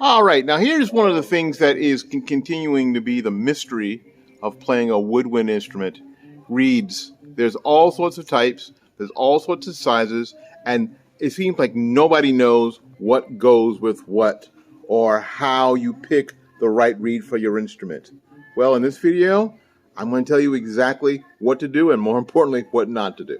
All right, now here's one of the things that is continuing to be the mystery of playing a woodwind instrument. Reeds. There's all sorts of types, there's all sorts of sizes, and it seems like nobody knows what goes with what or how you pick the right reed for your instrument. Well, in this video, I'm going to tell you exactly what to do and, more importantly, what not to do.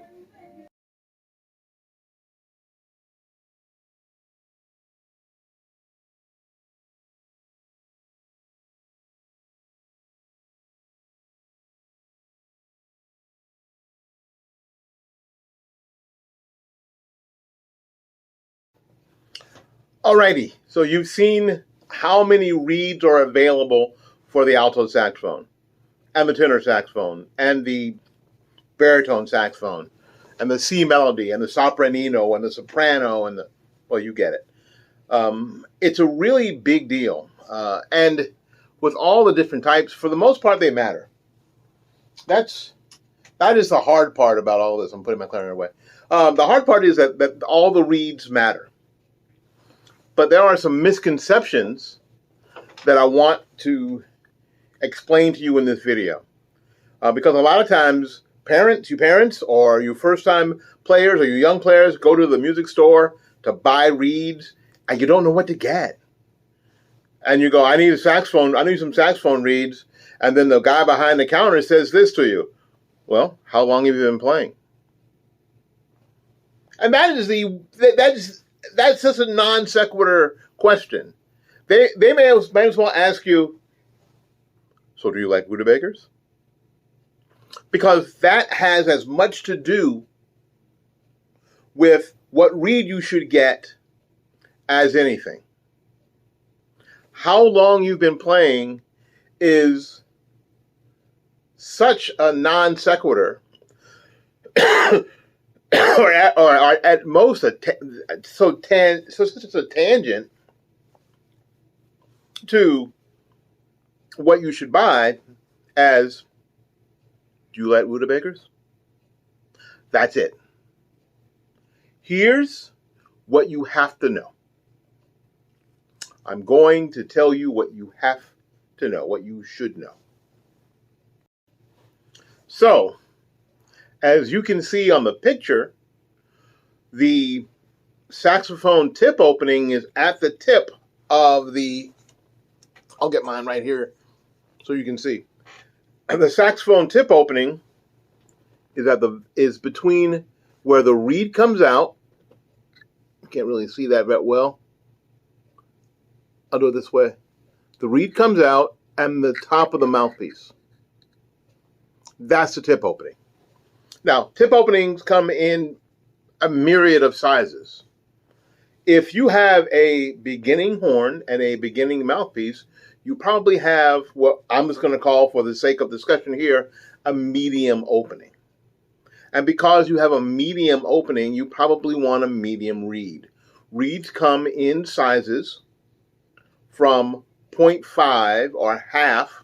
Alrighty, so you've seen how many reeds are available for the alto saxophone, and the tenor saxophone, and the baritone saxophone, and the C melody, and the sopranino, and the soprano, and well, you get it. It's a really big deal, and with all the different types, for the most part, they matter. That is the hard part about all this. I'm putting my clarinet away. The hard part is that all the reeds matter. But there are some misconceptions that I want to explain to you in this video. Because a lot of times, parents, or you first-time players or you young players go to the music store to buy reeds, and you don't know what to get. And you go, I need a saxophone, I need some saxophone reeds, and then the guy behind the counter says this to you. Well, how long have you been playing? And that's just a non sequitur question. They may as well ask you, so do you like Rudabakers? Because that has as much to do with what reed you should get as anything. How long you've been playing is such a non sequitur, or at most such a tangent to what you should buy as, do you like Rudabakers? That's it. Here's what you have to know. I'm going to tell you what you have to know, what you should know. So, as you can see on the picture, the saxophone tip opening is at the tip of the, I'll get mine right here so you can see. And the saxophone tip opening is between where the reed comes out. You can't really see that very well. I'll do it this way. The reed comes out and the top of the mouthpiece. That's the tip opening. Now, tip openings come in a myriad of sizes. If you have a beginning horn and a beginning mouthpiece, you probably have what I'm just going to call, for the sake of discussion here, a medium opening. And because you have a medium opening, you probably want a medium reed. Reeds come in sizes from 0.5 or half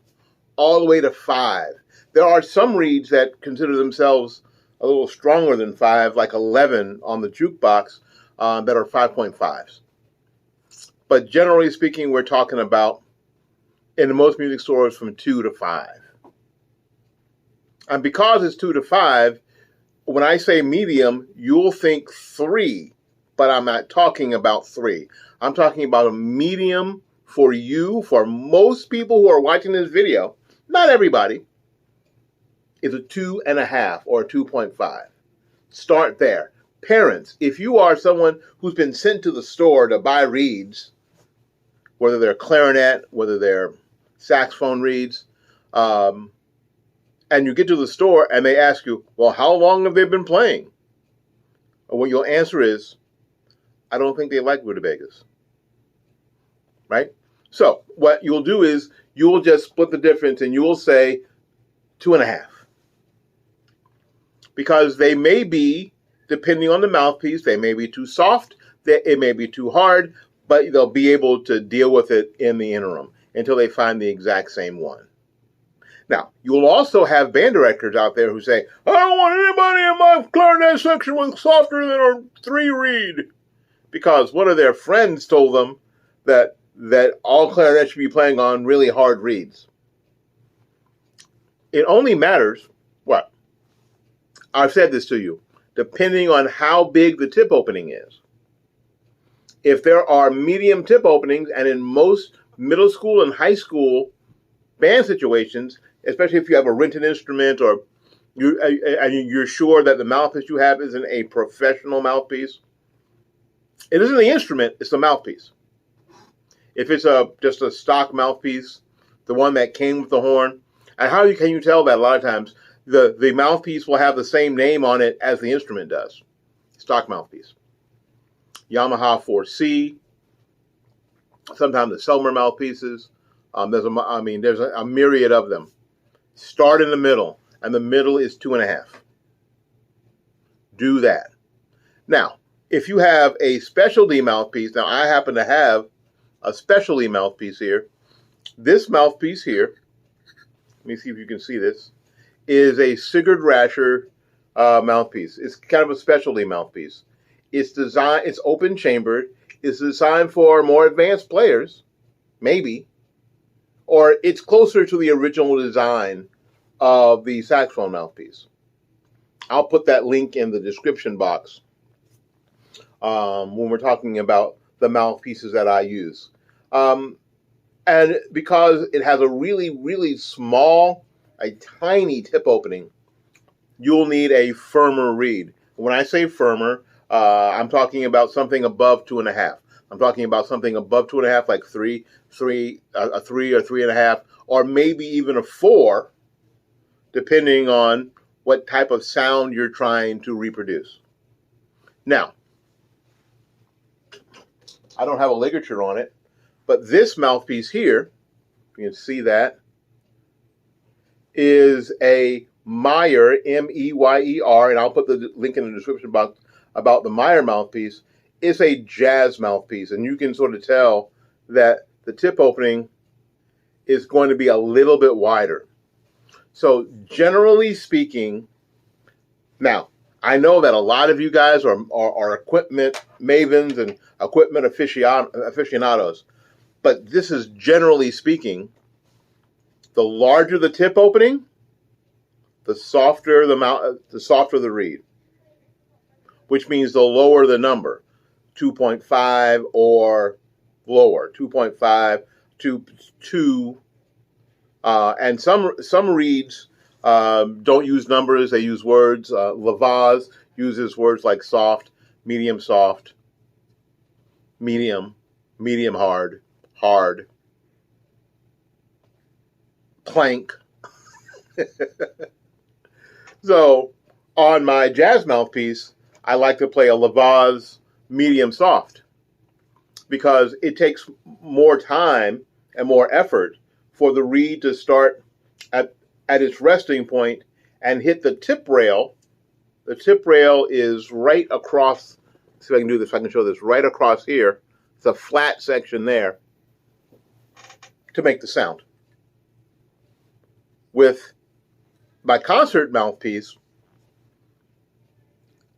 all the way to 5. There are some reeds that consider themselves a little stronger than 5, like 11 on the jukebox, that are 5.5s. But generally speaking, we're talking about, in most music stores, from 2 to 5. And because it's 2 to 5, when I say medium, you'll think 3, but I'm not talking about 3. I'm talking about a medium for you, for most people who are watching this video, not everybody, is a 2.5 or a 2.5. Start there. Parents, if you are someone who's been sent to the store to buy reeds, whether they're clarinet, whether they're saxophone reeds, and you get to the store and they ask you, well, how long have they been playing? Well, what your answer is, I don't think they like Rudabakers. Right? So what you'll do is you'll just split the difference and you will say 2.5. Because they may be, depending on the mouthpiece, they may be too soft, it may be too hard, but they'll be able to deal with it in the interim until they find the exact same one. Now, you'll also have band directors out there who say, I don't want anybody in my clarinet section with softer than a 3 reed. Because one of their friends told them that that all clarinets should be playing on really hard reeds. It only matters, what? I've said this to you, depending on how big the tip opening is. If there are medium tip openings, and in most middle school and high school band situations, especially if you have a rented instrument or you're sure that the mouthpiece you have isn't a professional mouthpiece, it isn't the instrument, it's the mouthpiece. If it's just a stock mouthpiece, the one that came with the horn, and how can you tell that? A lot of times the mouthpiece will have the same name on it as the instrument does. Stock mouthpiece. Yamaha 4C, sometimes the Selmer mouthpieces. There's a myriad of them. Start in the middle, and the middle is 2.5. Do that. Now, if you have a specialty mouthpiece, now I happen to have a specialty mouthpiece here. This mouthpiece here, let me see if you can see this, is a Sigurd Rascher mouthpiece. It's kind of a specialty mouthpiece. It's designed, it's open chambered. It's designed for more advanced players, maybe, or it's closer to the original design of the saxophone mouthpiece. I'll put that link in the description box when we're talking about the mouthpieces that I use. And because it has a really, really small, a tiny tip opening, you'll need a firmer reed. When I say firmer, I'm talking about something above 2.5. I'm talking about something above 2.5, like a 3 or 3.5, or maybe even a 4, depending on what type of sound you're trying to reproduce. Now, I don't have a ligature on it, but this mouthpiece here, you can see that, is a Meyer, M-E-Y-E-R, and I'll put the link in the description box about the Meyer mouthpiece. It's a jazz mouthpiece, and you can sort of tell that the tip opening is going to be a little bit wider. So generally speaking, now, I know that a lot of you guys are equipment mavens and equipment aficionados, but this is generally speaking, the larger the tip opening, the softer the reed, which means the lower the number, 2.5 or lower, 2.5 to 2, and some reeds don't use numbers, they use words. Lavaz uses words like soft, medium, hard, plank. So on my jazz mouthpiece, I like to play a Lavaz medium soft because it takes more time and more effort for the reed to start at its resting point and hit the tip rail. The tip rail is right across, see if I can do this, I can show this, right across here. It's a flat section there to make the sound. With my concert mouthpiece,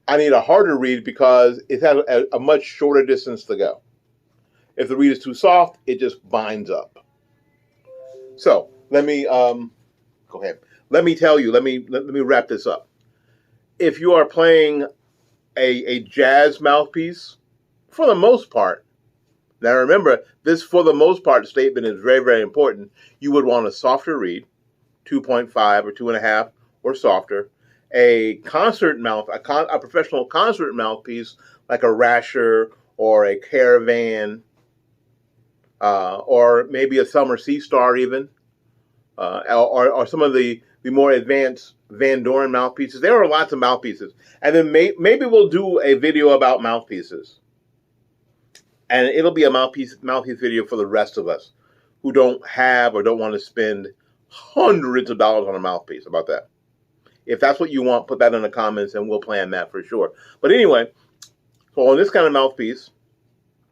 I need a harder reed because it has a much shorter distance to go. If the reed is too soft, it just binds up. So let me go ahead. Let me tell you. Let me wrap this up. If you are playing a jazz mouthpiece, for the most part, now remember this for the most part statement is very, very important. You would want a softer reed, 2.5 or 2.5 or softer. A concert a professional concert mouthpiece like a Rascher or a Caravan, or maybe a Selmer Sea Star even, or some of the more advanced Van Doren mouthpieces. There are lots of mouthpieces, and then maybe we'll do a video about mouthpieces, and it'll be a mouthpiece video for the rest of us who don't have or don't want to spend hundreds of dollars on a mouthpiece. About that. If that's what you want, put that in the comments and we'll plan that for sure. But anyway, so on this kind of mouthpiece,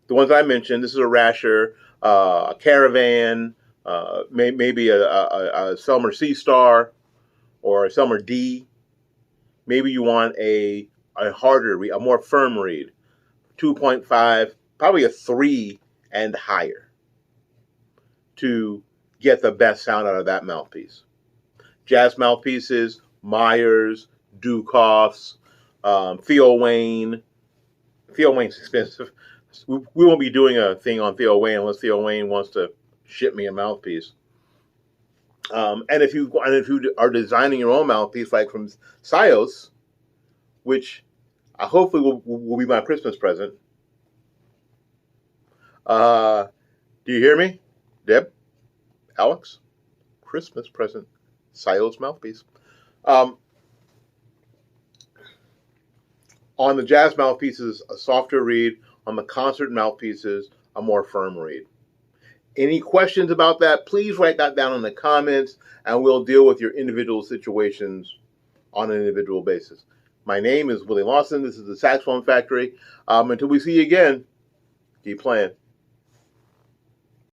the ones I mentioned, this is a Rascher, a Caravan, maybe a Selmer Sea Star or a Selmer D. Maybe you want a harder reed, a more firm reed, 2.5, probably a 3 and higher. to get the best sound out of that mouthpiece. Jazz mouthpieces, Myers, Dukoff's, Theo Wayne. Theo Wayne's expensive. We won't be doing a thing on Theo Wayne unless Theo Wayne wants to ship me a mouthpiece. And if you are designing your own mouthpiece, like from Sios, which hopefully will be my Christmas present. Do you hear me, Deb, Alex? Christmas present, Sios mouthpiece. On the jazz mouthpieces, a softer reed. On the concert mouthpieces, a more firm reed. Any questions about that, please write that down in the comments, and we'll deal with your individual situations on an individual basis. My name is Willie Lawson. This is the Saxophone Factory. Until we see you again, keep playing.